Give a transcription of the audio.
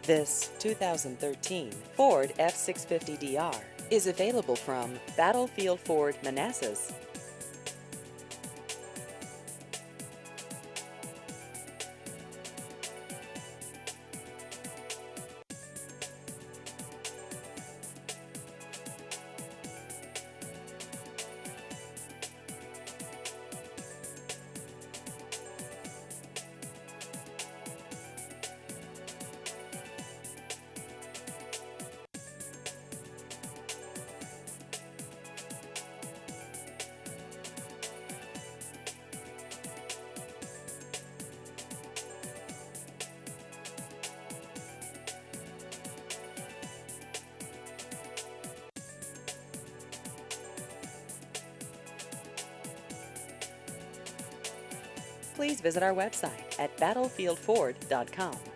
This 2013 Ford F650DR is available from Battlefield Ford Manassas. Please visit our website at battlefieldford.com.